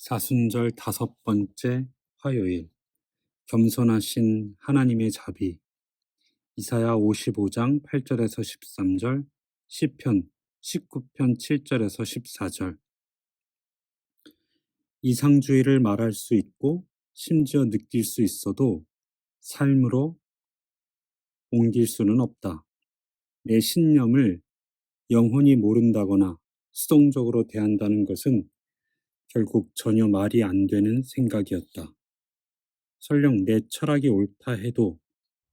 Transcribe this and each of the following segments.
사순절 5번째 화요일, 겸손하신 하나님의 자비. 이사야 55장 8절에서 13절, 시편 19편 7절에서 14절. 이상주의를 말할 수 있고 심지어 느낄 수 있어도 삶으로 옮길 수는 없다. 내 신념을 영혼이 모른다거나 수동적으로 대한다는 것은 결국 전혀 말이 안 되는 생각이었다. 설령 내 철학이 옳다 해도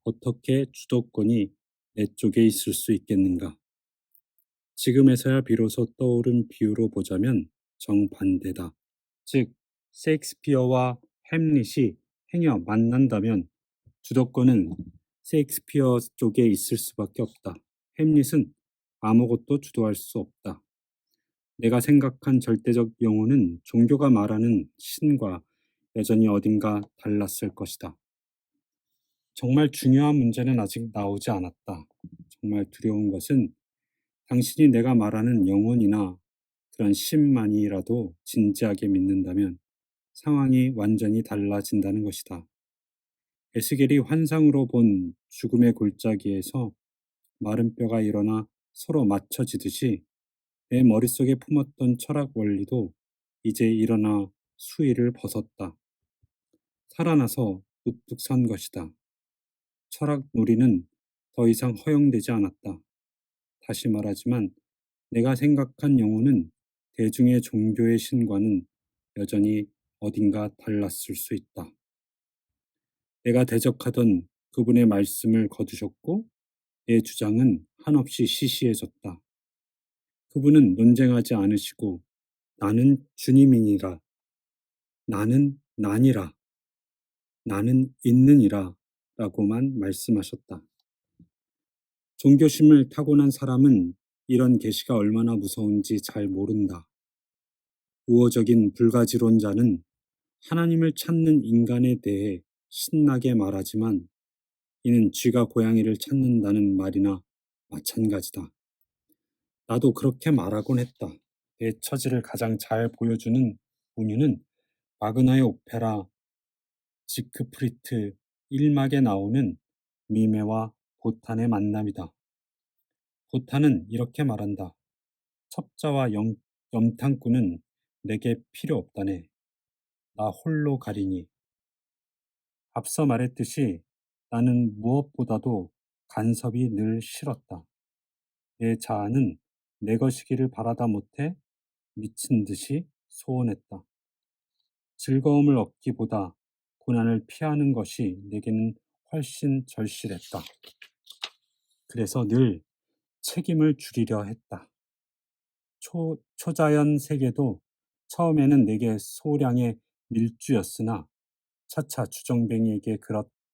어떻게 주도권이 내 쪽에 있을 수 있겠는가? 지금에서야 비로소 떠오른 비유로 보자면 정반대다. 즉, 셰익스피어와 햄릿이 행여 만난다면 주도권은 셰익스피어 쪽에 있을 수밖에 없다. 햄릿은 아무것도 주도할 수 없다. 내가 생각한 절대적 영혼은 종교가 말하는 신과 여전히 어딘가 달랐을 것이다. 정말 중요한 문제는 아직 나오지 않았다. 정말 두려운 것은 당신이 내가 말하는 영혼이나 그런 신만이라도 진지하게 믿는다면 상황이 완전히 달라진다는 것이다. 에스겔이 환상으로 본 죽음의 골짜기에서 마른 뼈가 일어나 서로 맞춰지듯이 내 머릿속에 품었던 철학 원리도 이제 일어나 수위를 벗었다. 살아나서 우뚝 선 것이다. 철학 놀이는 더 이상 허용되지 않았다. 다시 말하지만 내가 생각한 영혼은 대중의 종교의 신과는 여전히 어딘가 달랐을 수 있다. 내가 대적하던 그분의 말씀을 거두셨고 내 주장은 한없이 시시해졌다. 그분은 논쟁하지 않으시고 나는 주님이니라, 나는 나니라, 나는 있느니라 라고만 말씀하셨다. 종교심을 타고난 사람은 이런 계시가 얼마나 무서운지 잘 모른다. 우호적인 불가지론자는 하나님을 찾는 인간에 대해 신나게 말하지만 이는 쥐가 고양이를 찾는다는 말이나 마찬가지다. 나도 그렇게 말하곤 했다. 내 처지를 가장 잘 보여주는 운유는 와그너의 오페라 지크프리트 1막에 나오는 미메와 보탄의 만남이다. 보탄은 이렇게 말한다. 첩자와 염탐꾼은 내게 필요 없다네. 나 홀로 가리니. 앞서 말했듯이 나는 무엇보다도 간섭이 늘 싫었다. 내 자아는 내 것이기를 바라다 못해 미친 듯이 소원했다. 즐거움을 얻기보다 고난을 피하는 것이 내게는 훨씬 절실했다. 그래서 늘 책임을 줄이려 했다. 초자연 세계도 처음에는 내게 소량의 밀주였으나 차차 주정뱅이에게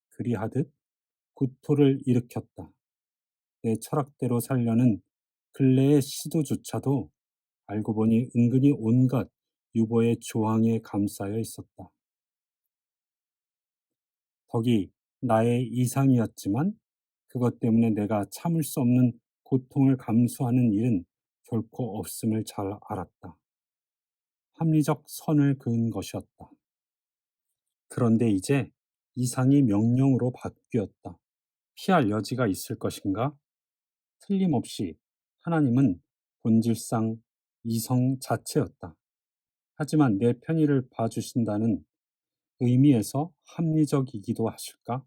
그리하듯 구토를 일으켰다. 내 철학대로 살려는 근래의 시도조차도 알고 보니 은근히 온갖 유보의 조항에 감싸여 있었다. 덕이 나의 이상이었지만 그것 때문에 내가 참을 수 없는 고통을 감수하는 일은 결코 없음을 잘 알았다. 합리적 선을 그은 것이었다. 그런데 이제 이상이 명령으로 바뀌었다. 피할 여지가 있을 것인가? 틀림없이 하나님은 본질상 이성 자체였다. 하지만 내 편의를 봐주신다는 의미에서 합리적이기도 하실까?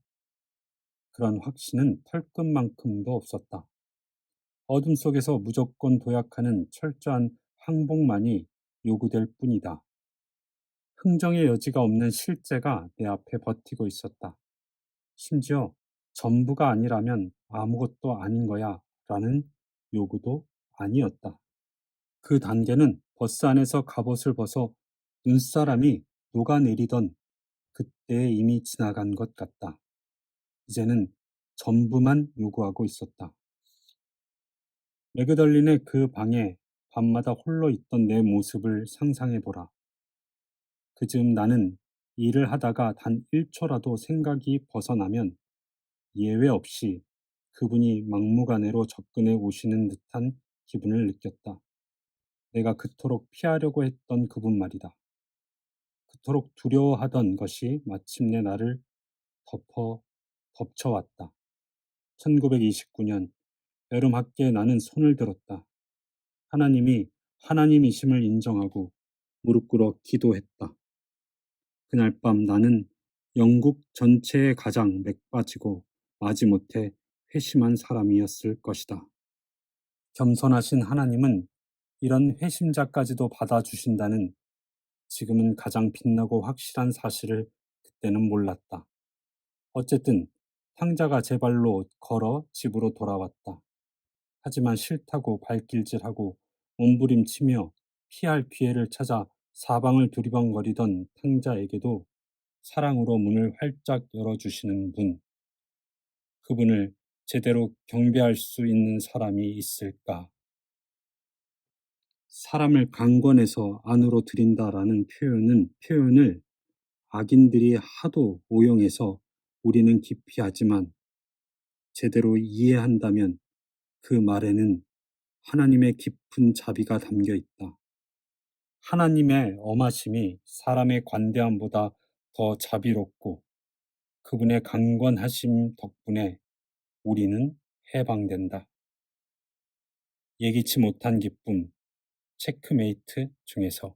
그런 확신은 털끝만큼도 없었다. 어둠 속에서 무조건 도약하는 철저한 항복만이 요구될 뿐이다. 흥정의 여지가 없는 실제가 내 앞에 버티고 있었다. 심지어 전부가 아니라면 아무것도 아닌 거야 라는 요구도 아니었다. 그 단계는 버스 안에서 갑옷을 벗어 눈사람이 녹아내리던 그때에 이미 지나간 것 같다. 이제는 전부만 요구하고 있었다. 매그덜린의 그 방에 밤마다 홀로 있던 내 모습을 상상해보라. 그즈음 나는 일을 하다가 단 1초라도 생각이 벗어나면 예외 없이 그분이 막무가내로 접근해 오시는 듯한 기분을 느꼈다. 내가 그토록 피하려고 했던 그분 말이다. 그토록 두려워하던 것이 마침내 나를 덮어 덮쳐왔다. 1929년 여름 학기에 나는 손을 들었다. 하나님이 하나님이심을 인정하고 무릎 꿇어 기도했다. 그날 밤 나는 영국 전체에 가장 맥빠지고 마지못해 회심한 사람이었을 것이다. 겸손하신 하나님은 이런 회심자까지도 받아주신다는 지금은 가장 빛나고 확실한 사실을 그때는 몰랐다. 어쨌든 탕자가 제 발로 걸어 집으로 돌아왔다. 하지만 싫다고 발길질하고 몸부림치며 피할 기회를 찾아 사방을 두리번거리던 탕자에게도 사랑으로 문을 활짝 열어주시는 분, 그분을 제대로 경배할 수 있는 사람이 있을까? 사람을 강권해서 안으로 들인다라는 표현을 악인들이 하도 오용해서 우리는 기피하지만 제대로 이해한다면 그 말에는 하나님의 깊은 자비가 담겨 있다. 하나님의 엄하심이 사람의 관대함보다 더 자비롭고 그분의 강권하심 덕분에 우리는 해방된다. 예기치 못한 기쁨, 체크메이트 중에서